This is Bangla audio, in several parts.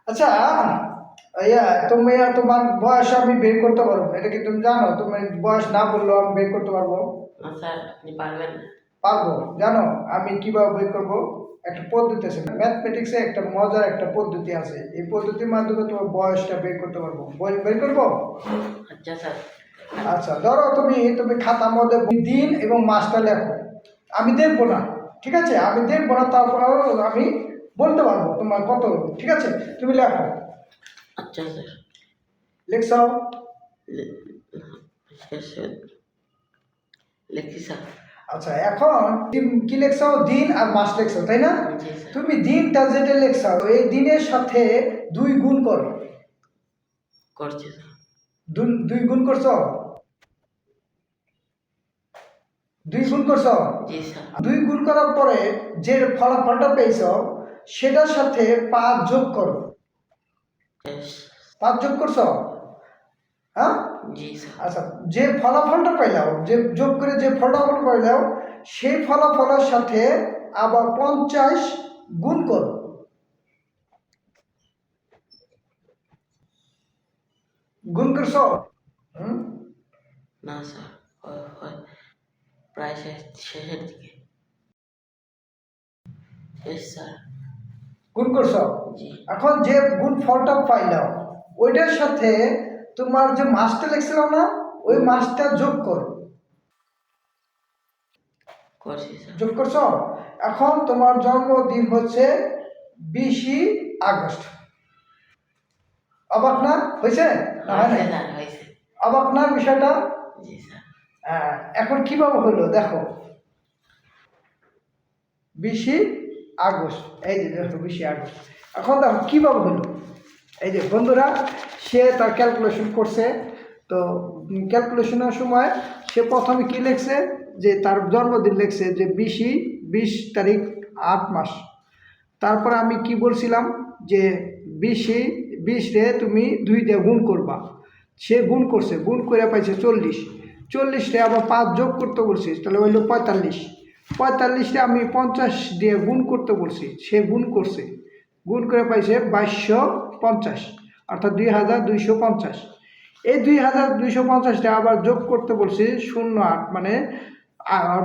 আচ্ছা, ইয়া তুমি তোমার বয়স আমি বের করতে পারবো, এটা কি তুমি জানো? তুমি বয়স না বললেও আমি বের করতে পারবো। না স্যার, আপনি পারবেন না। পারবো। জানো আমি কিভাবে বের করবো? একটা পদ্ধতি আছে, ম্যাথমেটিক্সে একটা মজার একটা পদ্ধতি আছে, এই পদ্ধতির মাধ্যমে তোমার বয়সটা বের করতে পারবো। বের করবো। আচ্ছা স্যার। আচ্ছা, ধরো তুমি তুমি খাতার মধ্যে দিন এবং মাসটা লেখো। আমি দেখবো না, ঠিক আছে? আমি দেখবো না, তারপরেও আমি বলতে পারবো তোমার কত। ঠিক আছে, তুমি লেখো। আচ্ছা স্যার। লিখছো? লিখছি স্যার। আচ্ছা, এখন কি লেখছো? দিন আর মাস লেখছো, তাই না? জি স্যার। তুমি দিনটা যেটা লেখছো এই দিনের সাথে 2 গুণ করো। করছি স্যার। 2 গুণ করছো? 2 গুণ করছো? জি স্যার। 2 গুণ করার পরে যে ফলাফলটা পেয়েছো সেটার সাথে 5 যোগ করো। Yes. 5 যোগ করছো? হ্যাঁ। জি স্যার। আচ্ছা, যে ফলাফলটা পাইলাও, যে যোগ করে যে ফলাফল পাইলাও সেই ফলাফলের সাথে আবার 50 গুণ করো। গুণ করছো? হুম। না স্যার, হয় প্রায় শেষের দিকে। Yes sir. গুণ করছো? জি। এখন যে গুণ ফলটা পাইলাও ওইটার সাথে তোমার যে মাসটা লিখছিলাম না, ওই মাসটা যোগ করো। করছি স্যার। যোগ করছো? এখন তোমার জন্মদিন হচ্ছে 20 আগস্ট। অবাক না হয়েছে? না হয় হয়েছে না? স্যার, হয়েছে। অবাক না বিষয়টা? জি স্যার। এখন কিভাবে হলো দেখো। 20 আগস্ট, এই যে দেখো 20 আগস্ট। এখন দেখো কিভাবে হলো। এই যে বন্ধুরা, সে তার ক্যালকুলেশন করছে। তো ক্যালকুলেশনের সময় সে প্রথমে কি লিখছে, যে তার জন্মদিন লিখছে যে 20 তারিখ 8 মাস। তারপর আমি কি বলছিলাম যে 20 রে তুমি 2 দিয়ে গুণ করবা। সে গুণ করছে, গুণ করে পাইছে 40 রে আবার 5 যোগ করতে বলছি, তাহলে হইলো 45 রে আমি 50 দিয়ে গুণ করতে বলছি, সে গুণ করছে, গুণ করে পাইছে 2250, অর্থাৎ 2250। এই 2250টা আবার যোগ করতে বলছি 08, মানে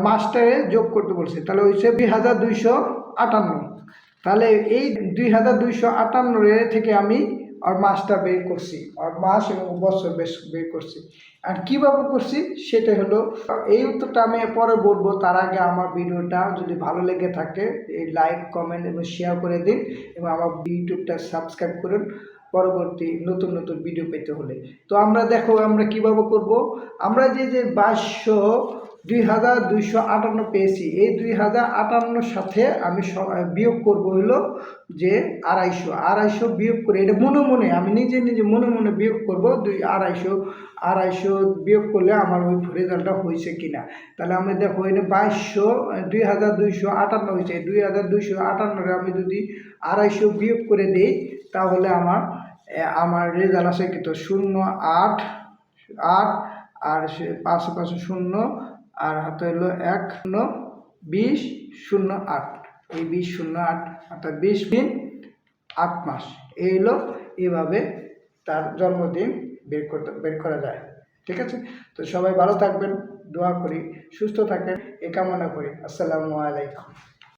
মাসটারে যোগ করতে বলছি, তাহলে হচ্ছে 2258। তাহলে এই 2258 থেকে আমি আর মাসটা বের করছি, আর মাস এবং বছর বের করছি। আর কীভাবে করছি সেটা হলো, এই উত্তরটা আমি পরে বলবো। তার আগে আমার ভিডিওটা যদি ভালো লেগে থাকে এই লাইক, কমেন্ট এবং শেয়ার করে দিন, এবং আমার ইউটিউবটা সাবস্ক্রাইব করুন পরবর্তী নতুন নতুন ভিডিও পেতে হলে। তো আমরা দেখো আমরা কিভাবে করব। আমরা যে 2258 পেয়েছি, এই 2058 সাথে আমি বিয়োগ করব হলো যে 250 বিয়োগ করে, এটা মনে মনে আমি নিজে নিজে মনে মনে বিয়োগ করব। 250 বিয়োগ করলে আমার ওই রেজাল্টটা হয়েছে কিনা। তাহলে আমি দেখো এখানে 2258 হয়েছে। 2258 আমি যদি 250 বিয়োগ করে দিই তাহলে আমার রেজাল্ট আছে কিন্তু 08 8, আর সে 5 শূন্য, আর হাতে হলো 1 0 2008। এই 2008 অর্থাৎ 20 দিন 8 মাস। এই হলো, এইভাবে তার জন্মদিন বের করা যায়। ঠিক আছে? তো সবাই ভালো থাকবেন, দোয়া করি, সুস্থ থাকেন, এ কামনা করি। আসসালামু আলাইকুম।